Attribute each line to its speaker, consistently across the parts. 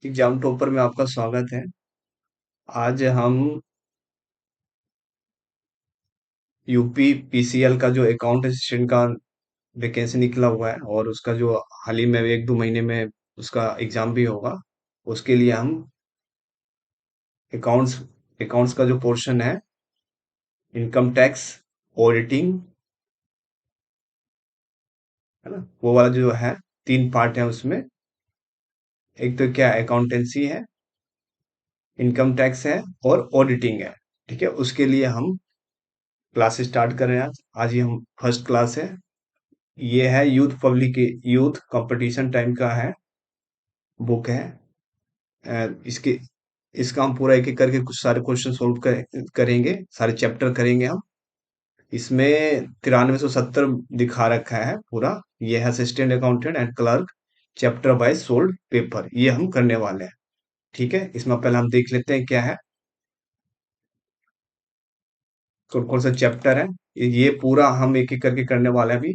Speaker 1: Exam topper में आपका स्वागत है। आज हम यूपी पीसीएल का जो अकाउंट असिस्टेंट का वैकेंसी निकला हुआ है और उसका जो हाल ही में 1-2 महीने में उसका एग्जाम भी होगा। उसके लिए हम अकाउंट्स अकाउंट्स का जो पोर्शन है, इनकम टैक्स, ऑडिटिंग, है ना, वो वाला जो है, 3 पार्ट है उसमें। एक तो क्या अकाउंटेंसी है, इनकम टैक्स है और ऑडिटिंग है। ठीक है, उसके लिए हम क्लास स्टार्ट कर रहे हैं। आज ये हम फर्स्ट क्लास है। ये है यूथ कंपटीशन टाइम का है, बुक है। इसके इसका हम पूरा एक एक करके कुछ सारे क्वेश्चन सोल्व करेंगे, सारे चैप्टर करेंगे हम। इसमें 9370 दिखा रखा है पूरा। ये है assistant accountant and clerk, chapter wise solved paper, ये हम करने वाले हैं। ठीक है, इसमें पहले हम देख लेते हैं क्या है, कौन कौन सा चैप्टर है। ये पूरा हम एक एक करके करने वाले हैं अभी।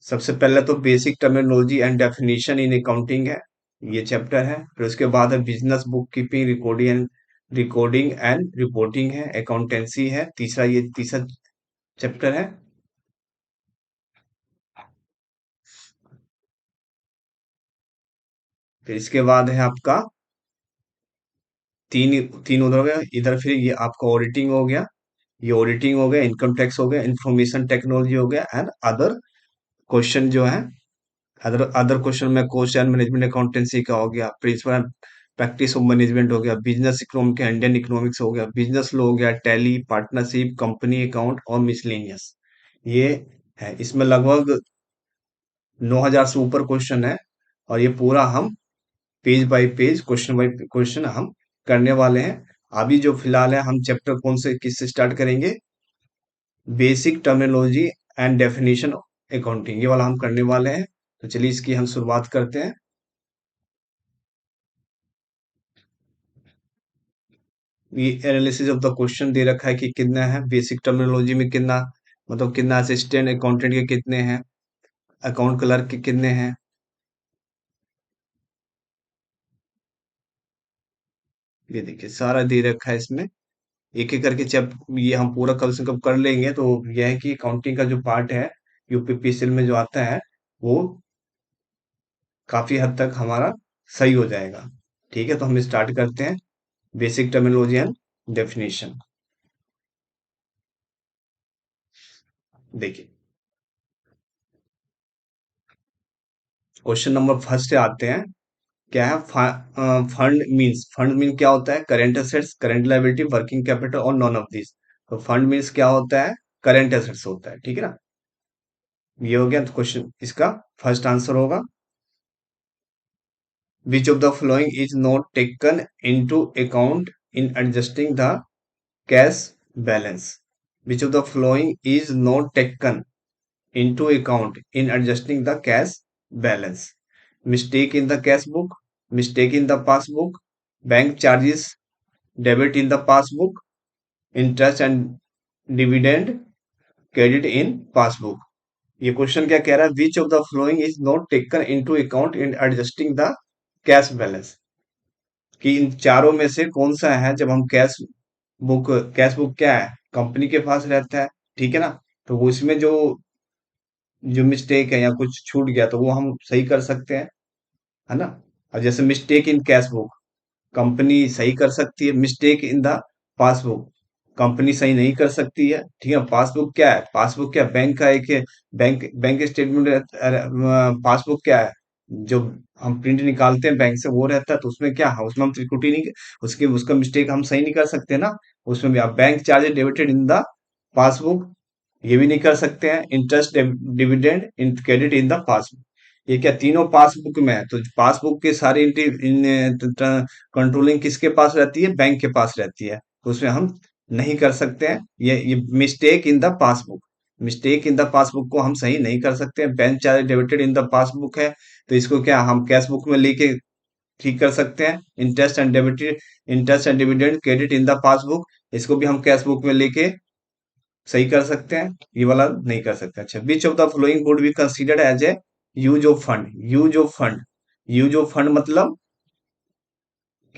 Speaker 1: सबसे पहले तो basic terminology and definition in accounting है, ये चैप्टर है। फिर उसके बाद है business book keeping, recording and reporting है, अकाउंटेंसी है। ये तीसरा चैप्टर है। फिर इसके बाद है आपका तीन तीन उधर हो गया, इधर फिर ये आपका ऑडिटिंग हो गया। ये ऑडिटिंग हो गया, इनकम टैक्स हो गया, इंफॉर्मेशन टेक्नोलॉजी हो गया एंड अदर क्वेश्चन जो है। अदर अदर क्वेश्चन में कोस्ट एंड मैनेजमेंट अकाउंटेंसी का हो गया, principle and practice of management हो गया, बिजनेस इकोनॉमिक इंडियन इकोनॉमिक्स हो गया, बिजनेस लॉ हो गया, टैली, पार्टनरशिप, कंपनी अकाउंट और मिसलेनियस। ये है। इसमें लगभग 9000 से ऊपर क्वेश्चन है और ये पूरा हम page bye page, question by question हम करने वाले हैं। अभी जो फिलहाल है, हम चैप्टर कौन से किससे स्टार्ट करेंगे, basic terminology and definition accounting, ये वाला हम करने वाले हैं। तो चलिए इसकी हम शुरुआत करते हैं। ये एनालिसिस ऑफ द क्वेश्चन दे रखा है कि कितना है, बेसिक टर्मिनोलॉजी में कितना, मतलब कितना, असिस्टेंट अकाउंटेंट के कितने हैं, अकाउंट क्लर्क के कितने हैं। ये देखिए सारा दे रखा है इसमें, एक एक करके जब ये हम पूरा कम से कम कर लेंगे तो यह है कि अकाउंटिंग का जो पार्ट है यूपीपीसीएल में जो आता है, वो काफी हद तक हमारा सही हो जाएगा। ठीक है, तो हम स्टार्ट करते हैं। Basic terminology and definition. देखिए, क्वेश्चन नंबर फर्स्ट से आते हैं। क्या है, फंड मीन क्या होता है, current assets, current liability, working capital और नॉन ऑफ दिस। तो फंड मीन्स क्या होता है, करेंट एसेट्स होता है। ठीक है ना, ये हो गया। तो क्वेश्चन इसका फर्स्ट आंसर होगा, विच of the following is not taken into account in adjusting the cash balance. Which of the following is not taken into account in adjusting the cash balance. Mistake in the cash book, mistake in the passbook, bank charges debit in the passbook, interest and dividend credit in passbook. ये question क्या कह रहा है, विच of the following is not taken into account in adjusting the cash balance, कि इन चारों में से कौन सा है, जब हम कैश बुक क्या है, कंपनी के पास रहता है। ठीक है ना, तो वो इसमें जो जो मिस्टेक है या कुछ छूट गया तो वो हम सही कर सकते हैं, है ना। और जैसे mistake in cash book, company सही कर सकती है। Mistake in the passbook, company सही नहीं कर सकती है। ठीक है, पासबुक क्या है, पासबुक क्या, बैंक का एक बैंक बैंक स्टेटमेंट। पासबुक क्या है, जो हम प्रिंट निकालते हैं बैंक से, वो रहता है। तो उसमें क्या है, उसमें हम त्रिकुटी नहीं, उसके उसका मिस्टेक हम सही नहीं कर सकते ना। उसमें भी आप bank charge debited in the passbook, ये भी नहीं कर सकते हैं। Interest dividend in credit in the passbook, ये क्या तीनों पासबुक में है। तो पासबुक के सारी कंट्रोलिंग किसके पास रहती है, बैंक के पास रहती है। तो उसमें हम नहीं कर सकते हैं। ये mistake in the passbook, mistake in the passbook को हम सही नहीं कर सकते हैं। Bank charge debited in the passbook है, तो इसको क्या हम कैश बुक में लेके ठीक कर सकते हैं। Interest and dividend credit in the passbook, इसको भी हम कैश बुक में लेके सही कर सकते हैं। ये वाला नहीं कर सकते। अच्छा, which of the following would be considered as a use of fund. Use of fund मतलब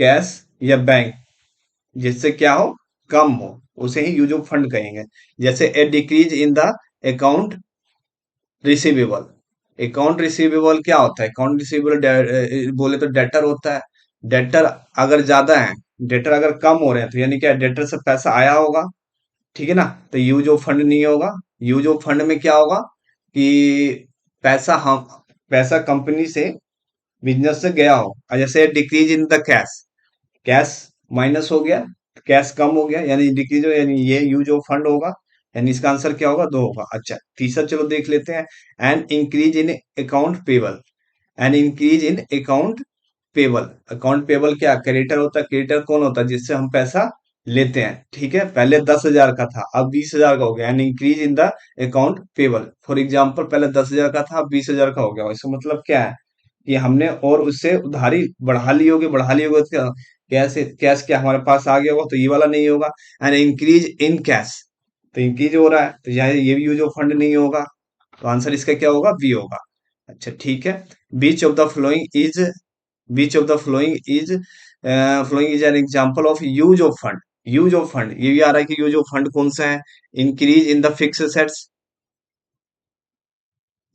Speaker 1: कैश या बैंक, जिससे क्या हो, कम हो, उसे ही यूज ऑफ फंड कहेंगे। जैसे a decrease in the account receivable. Account receivable क्या होता है? अकाउंट रिसीवेबल बोले तो डेटर होता है। डेटर अगर ज्यादा है, डेटर अगर कम हो रहे हैं, तो यानी क्या, डेटर से पैसा आया होगा, ठीक है ना, तो यूज ऑफ फंड नहीं होगा। यूज ऑफ फंड में क्या होगा कि पैसा हम पैसा कंपनी से, बिजनेस से गया हो। और जैसे decrease in the cash, cash minus हो गया, कैश कम हो गया, यानी डिक्रीज हो, यानी ये यूज ऑफ फंड होगा। यानी इसका आंसर क्या होगा? दो होगा। अच्छा, तीसरा चलो देख लेते हैं। An increase in account payable. An increase in account payable. Account payable क्या, क्रेडिटर होता है। क्रेडिटर कौन होता है? जिससे हम पैसा लेते हैं, ठीक है। पहले 10,000 का था, अब 20,000 का हो गया, and increase in the account payable. For example, पहले 10,000 का था, अब 20,000 का हो गया। इसका मतलब क्या है कि हमने और उससे उधारी बढ़ा ली होगी। बढ़ा ली होगी तो कैसे, कैश क्या हमारे पास आ गया होगा, तो ये वाला नहीं होगा। एंड इंक्रीज इन कैश, तो इंक्रीज हो रहा है, तो यहाँ ये भी यूज ऑफ फंड नहीं होगा। तो आंसर इसका क्या होगा? बी होगा। अच्छा ठीक है। Which of the following is which of the following is an example of use of fund? Use of fund, ये भी आ रहा है कि यूज ऑफ फंड कौन सा है? Increase in the fix assets.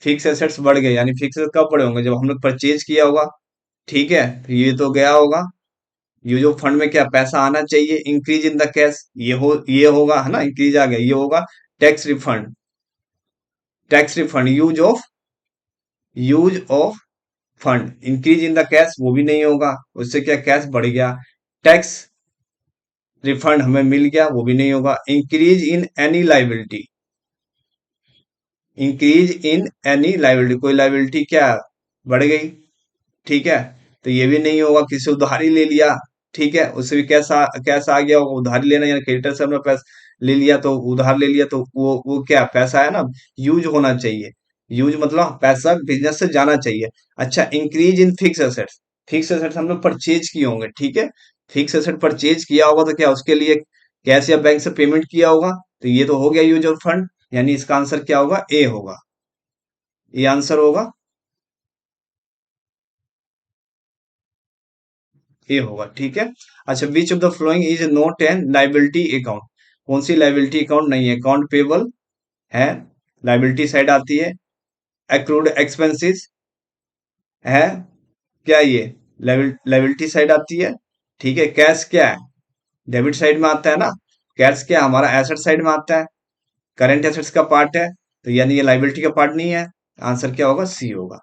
Speaker 1: Fix assets बढ़ गए, यानी फिक्स कब बढ़े होंगे? जब हम लोग परचेज किया होगा, ठीक है, तो ये तो गया होगा। यूज ऑफ फंड में क्या, पैसा आना चाहिए। इंक्रीज इन द कैश, ये होगा, है ना, इंक्रीज आ गया, ये होगा। Tax refund, tax refund, use of fund. Increase in the cash, वो भी नहीं होगा, उससे क्या, कैश बढ़ गया। टैक्स रिफंड हमें मिल गया, वो भी नहीं होगा। Increase in any liability, increase in any liability, कोई लाइबिलिटी क्या बढ़ गई, ठीक है, तो ये भी नहीं होगा। किसी उधारी ले लिया, ठीक है, उससे भी कैसा कैसा आ गया होगा, उधारी लेना, यानी क्रेडिटर से हमने पैसा ले लिया, तो उधार ले लिया, तो वो क्या, पैसा है ना, यूज होना चाहिए। यूज मतलब पैसा बिजनेस से जाना चाहिए। अच्छा, increase in fix assets. Fix assets हम लोग परचेज किए होंगे, ठीक है। फिक्स एसेट परचेज किया होगा, तो क्या उसके लिए कैश या बैंक से पेमेंट किया होगा, तो ये तो हो गया यूज और फंड। यानी इसका आंसर क्या होगा? ए होगा। ये आंसर होगा, ए होगा, ठीक है। अच्छा, which of the following is not an liability account? कौन सी लाइबिलिटी अकाउंट नहीं है? अकाउंट पेबल है, लाइबिलिटी साइड आती है। एक्रूड एक्सपेंसेस है, क्या ये लाइबिलिटी साइड आती है, ठीक है। कैश क्या है? डेबिट साइड में आता है ना। कैश क्या है? हमारा एसेट साइड में आता है, करंट एसेट्स का पार्ट है, तो यानी ये लाइबिलिटी का पार्ट नहीं है। आंसर क्या होगा? सी होगा।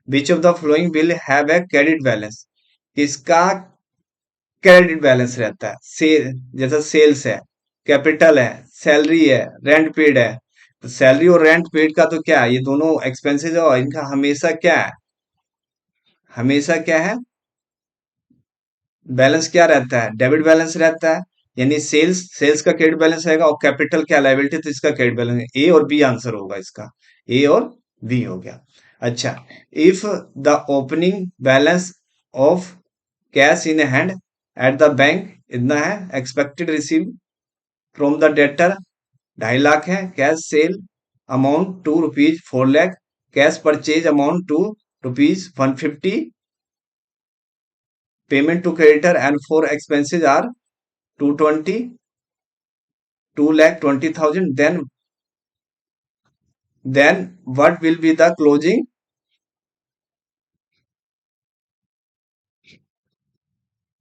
Speaker 1: विच of the flowing will have a credit balance? इसका क्रेडिट बैलेंस रहता है। जैसे सेल्स है, कैपिटल है, सैलरी है, रेंट पेड है। तो सैलरी और रेंट पेड का तो क्या है, ये दोनों एक्सपेंसेस है, और इनका हमेशा क्या है, हमेशा क्या है, बैलेंस क्या रहता है? डेबिट बैलेंस रहता है। यानी सेल्स सेल्स का क्रेडिट बैलेंस रहेगा, और कैपिटल क्या, लायबिलिटी, तो इसका क्रेडिट बैलेंस। ए और बी आंसर होगा इसका, ए और बी हो गया। अच्छा, if the opening balance of cash in hand at the bank इतना है, expected receive from the debtor 2.5 lakh है, cash sale amount to rupees 4 lakh, cash purchase amount to rupees 150, payment to creditor and for expenses are 220, 2,20,000, then what will be the closing?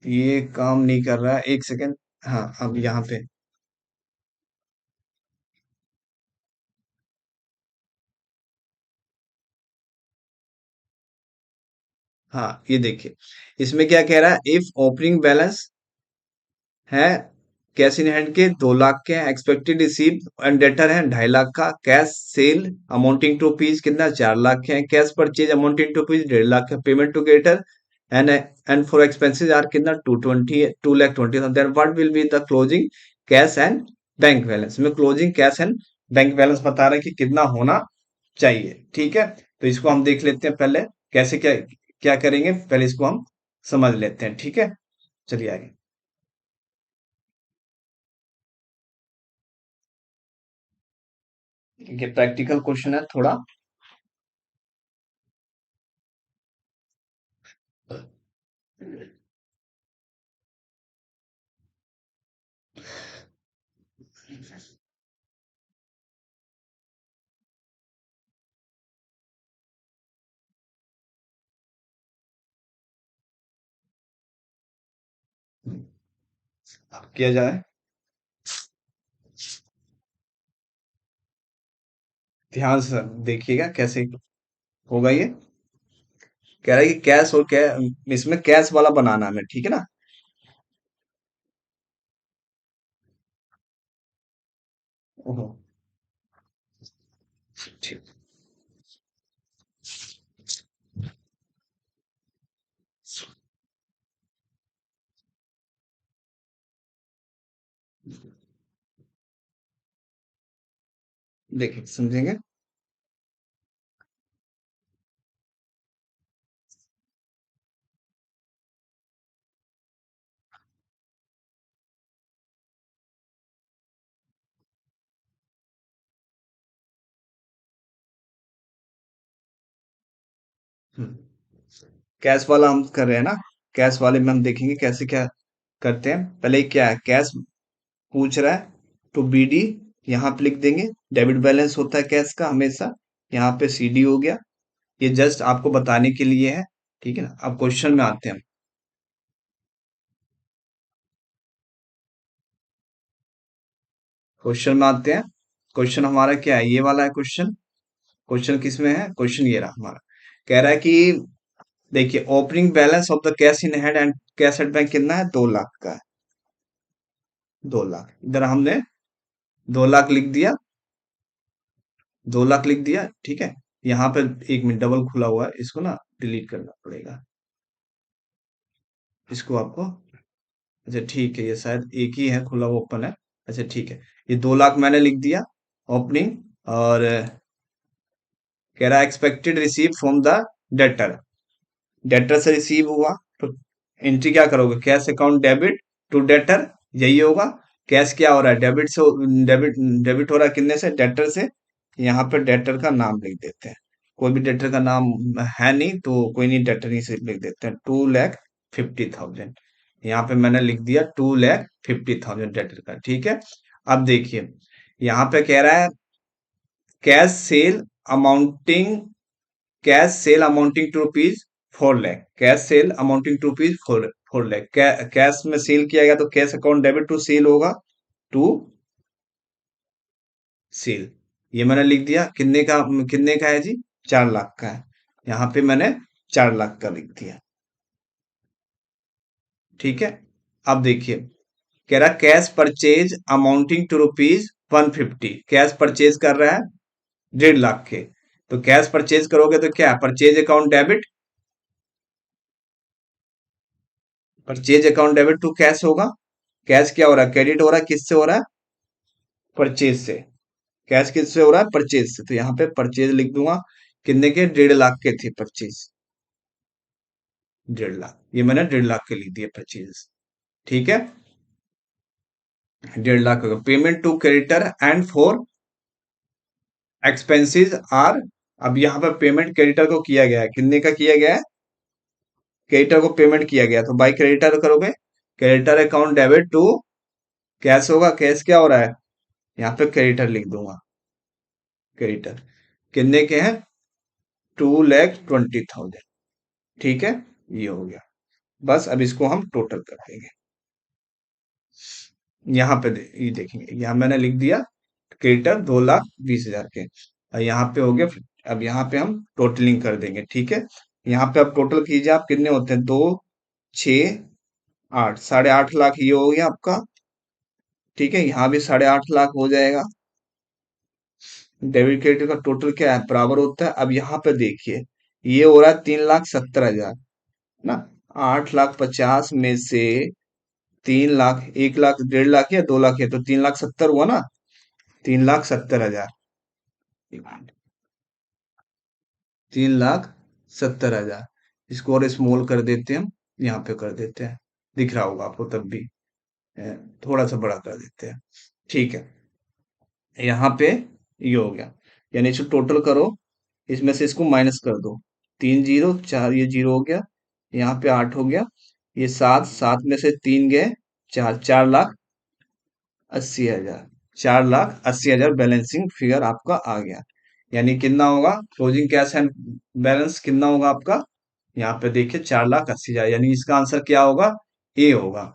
Speaker 1: ये काम नहीं कर रहा है, एक सेकेंड। हाँ, अब यहाँ पे, हाँ ये देखिए, इसमें क्या कह रहा है, इफ ओपनिंग बैलेंस है कैश इन हैंड के 2 लाख के, एक्सपेक्टेड रिसीव एंड डेटर है 2.5 लाख का, cash sale amounting to rupees कितना, 4 लाख के हैं, cash purchase amounting to rupees 1.5 lakh का, payment to creditor and for expenses are कितना, 2,20,000, then what will be the closing cash and bank balance? में closing cash and bank balance बता रहे हैं कि कितना होना चाहिए, ठीक है। तो इसको हम देख लेते हैं पहले, कैसे क्या क्या करेंगे, पहले इसको हम समझ लेते हैं, ठीक है। चलिए आगे। ये प्रैक्टिकल क्वेश्चन है थोड़ा। अब किया जाए, ध्यान से देखिएगा कैसे होगा ये। कह रहा है कि कैश और इसमें कैश वाला बनाना है हमें, ठीक है ना। ओहो, ठीक। देखिए समझेंगे। कैश वाला हम कर रहे हैं ना, कैश वाले में हम देखेंगे कैसे क्या करते हैं। पहले क्या है, कैश पूछ रहा है तो बीडी यहाँ पे लिख देंगे। डेबिट बैलेंस होता है कैश का हमेशा, यहाँ पे सीडी हो गया। ये जस्ट आपको बताने के लिए है, ठीक है ना। अब क्वेश्चन में आते हैं। क्वेश्चन में आते हैं। क्वेश्चन हमारा क्या है, ये वाला है क्वेश्चन। क्वेश्चन किस में है, क्वेश्चन ये रहा हमारा। कह रहा है कि देखिए opening balance of the cash in hand and cash at bank कितना है, 2 लाख का है। 2 लाख इधर हमने 2 लाख लिख दिया। 2 लाख लिख दिया, ठीक है। यहाँ पे 1 मिनट डबल खुला हुआ है, इसको ना डिलीट करना पड़ेगा, इसको आपको। अच्छा ठीक है, ये शायद एक ही है खुला हुआ, ओपन है। अच्छा ठीक है, ये 2 लाख मैंने लिख दिया ओपनिंग। और कह रहा है expected receive from the debtor. Debtor से रिसीव हुआ तो एंट्री क्या करोगे, cash account debit to debtor, यही होगा। कैश क्या हो रहा है, डेबिट से, डेबिट डेबिट हो रहा है कितने से, डेटर से। यहाँ पे डेटर का नाम लिख देते हैं। कोई भी डेटर का नाम है नहीं तो कोई नहीं, डेटर ही से लिख देते हैं। 2,50,000, यहाँ पे मैंने लिख दिया 2,50,000 डेटर का, ठीक है। अब देखिए यहाँ पे कह रहा है cash sale amounting, cash sale amounting to rupees 4 lakh, cash sale amounting to rupees 4 lakh. Cash में सेल किया गया तो cash account debit to sale होगा, टू सेल। ये मैंने लिख दिया कितने का, कितने का है जी, 4 लाख का है। यहाँ पे मैंने 4 लाख का लिख दिया, ठीक है। अब देखिए कह रहा cash purchase amounting to rupees 150, cash purchase कर रहा है 1.5 लाख के। तो कैश परचेज करोगे तो क्या, purchase account debit, purchase account debit to cash होगा। कैश क्या हो रहा है, क्रेडिट हो रहा है, किससे हो रहा है, परचेज से। कैश किससे हो रहा है, परचेज से। तो यहाँ पे परचेज लिख दूंगा, कितने के, 1.5 लाख के थे परचेज, 1.5 लाख। ये मैंने 1.5 लाख के लिख दिए परचेज, ठीक है। 1.5 लाख का payment to creditor and for expenses are. अब यहाँ पर पेमेंट क्रेडिटर को किया गया है, कितने का किया गया है, क्रेडिटर को पेमेंट किया गया, तो बाई क्रेडिटर करोगे। Creditor account debit to cash होगा, कैश क्या हो रहा है, यहाँ पे क्रेडिटर लिख दूंगा। क्रेडिटर कितने के हैं, 2,20,000, ठीक है। ये हो गया। बस अब इसको हम टोटल कर देंगे। यहाँ पे ये देखेंगे, यहाँ मैंने लिख दिया क्रेडिटर 2,20,000 के, और यहाँ पे हो गया। अब यहाँ पे हम टोटलिंग कर देंगे, ठीक है। यहाँ पे अब टोटल कीजिए आप, कितने होते हैं, 2, 6, 8, 8.5 लाख ये हो गया आपका, ठीक है। यहाँ भी 8.5 लाख हो जाएगा। डेबिट क्रेडिट का टोटल क्या है, बराबर होता है। अब यहाँ पे देखिए ये हो रहा है 3,70,000 ना। 8,50,000 में से 3 लाख, 1 लाख, 1.5 लाख या 2 लाख है, तो 3,70,000 हुआ ना, 3,70,000। 3,70,000, इसको और स्मॉल कर देते हैं हम, यहाँ पे कर देते हैं, दिख रहा होगा आपको तब भी। थोड़ा सा बड़ा कर देते हैं, ठीक है। यहाँ पे ये हो गया, यानी इसको टोटल करो, इसमें से इसको माइनस कर दो। 3 0 4, ये 0 हो गया, यहाँ पे 8 हो गया, ये 7, 7 में से 3 गए, 4, 4,80,000। 4,80,000 बैलेंसिंग फिगर आपका आ गया। यानी कितना होगा क्लोजिंग कैश एंड बैलेंस, कितना होगा आपका, यहाँ पे देखिए 4,80,000, यानी इसका आंसर क्या होगा, ए होगा।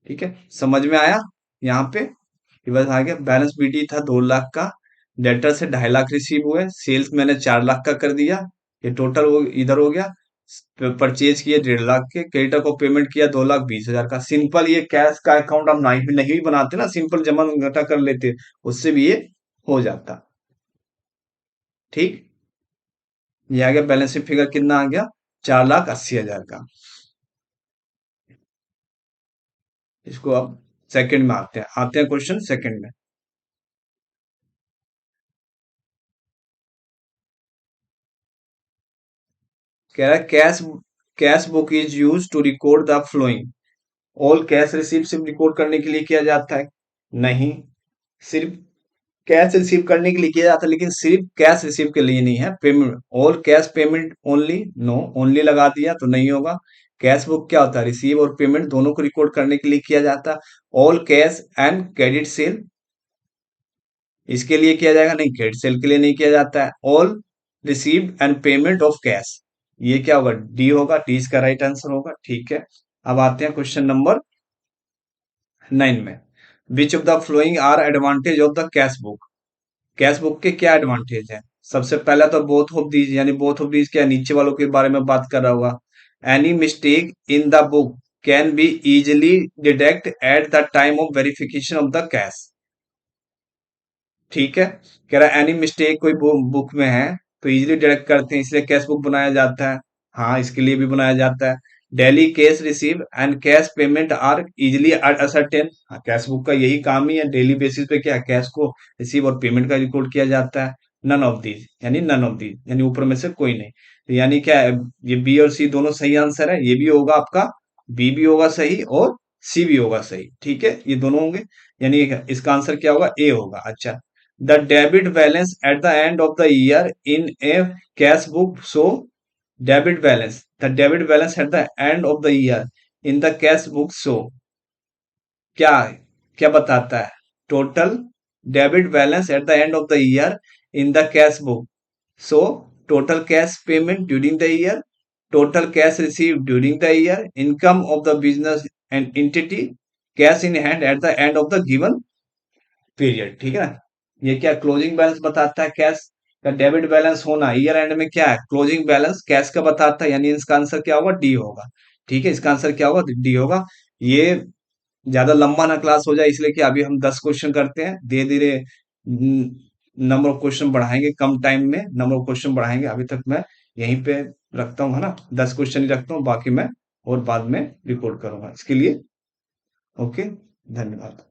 Speaker 1: ठीक है, समझ में आया यहाँ पे। ये बस आ गया। बैलेंस बीटी था 2 लाख का, डेटर से 2.5 लाख रिसीव हुए, सेल्स मैंने 4 लाख का कर दिया, ये टोटल वो इधर हो गया। परचेज किए 1.5 लाख के, क्रेडिटर को पेमेंट किया 2,20,000 का। सिंपल ये कैश का अकाउंट हम नहीं नहीं बनाते ना, सिंपल जमा घटा कर लेते, उससे भी ये हो जाता। ठीक, ये आ गया बैलेंस शीट फिगर, कितना आ गया, 4,80,000 का। इसको अब सेकंड में आते हैं क्वेश्चन सेकंड में। कह रहा है cash cash book is use to record the following. All cash receive सिर्फ रिकॉर्ड करने के लिए किया जाता है? नहीं, सिर्फ कैश रिसीव करने के लिए किया जाता है, लेकिन सिर्फ कैश रिसीव के लिए नहीं है। Payment, all cash payment only, no, only लगा दिया तो नहीं होगा। कैश बुक क्या होता है, रिसीव और पेमेंट दोनों को रिकॉर्ड करने के लिए किया जाता है। All cash and credit sale, इसके लिए किया जाएगा नहीं, क्रेडिट सेल के लिए नहीं किया जाता है। All received and payment of cash, ये क्या होगा, डी होगा, डी इसका राइट आंसर होगा। ठीक है, अब आते हैं क्वेश्चन नंबर 9 में। Which of the following are advantage of the cash book. Cash book के क्या एडवांटेज है? सबसे पहला तो बोथ ऑफ दीज, यानी बोथ ऑफ दीज क्या, नीचे वालों के बारे में बात कर रहा होगा। Any mistake in the book can be easily detect at the time of verification of the cash. ठीक है, कह रहा है एनी मिस्टेक कोई बुक में है तो इजीली डिटेक्ट करते हैं, इसलिए कैश बुक बनाया जाता है। हाँ, इसके लिए भी बनाया जाता है। Daily cash receive and cash payment are easily ascertain. हाँ, कैश बुक का यही काम ही है, डेली बेसिस पे क्या कैश को रिसीव और पेमेंट का रिकॉर्ड किया जाता है। नन ऑफ दीज, यानी नन ऑफ दीज यानी ऊपर में से कोई नहीं। तो यानी क्या है, ये बी और सी दोनों सही आंसर है। ये भी होगा आपका, बी भी होगा सही और सी भी होगा सही। ठीक है, ये दोनों होंगे, यानी इसका आंसर क्या होगा, ए होगा। अच्छा, the debit balance at the end of the year in a cash book show debit balance, the debit balance at the end of the year in the cash book show क्या क्या बताता है, total debit balance at the end of the year in the cash book. So total cash payment during the year, total cash receive during the year, income of the business and entity, cash in hand at the end of the given period. ठीक है ना, ये क्या closing balance बताता है, cash का debit balance होना year and में क्या है, क्लोजिंग बैलेंस कैश का बताता है, यानी इसका आंसर क्या होगा, डी होगा। ठीक है, इसका आंसर क्या होगा, डी होगा। ये ज्यादा लंबा ना क्लास हो जाए, इसलिए कि अभी हम 10 क्वेश्चन करते हैं, धीरे धीरे नंबर ऑफ क्वेश्चन बढ़ाएंगे, कम टाइम में नंबर ऑफ क्वेश्चन बढ़ाएंगे। अभी तक मैं यहीं पे रखता हूँ, है ना, 10 क्वेश्चन ही रखता हूँ, बाकी मैं और बाद में रिकॉर्ड करूंगा इसके लिए। ओके, धन्यवाद।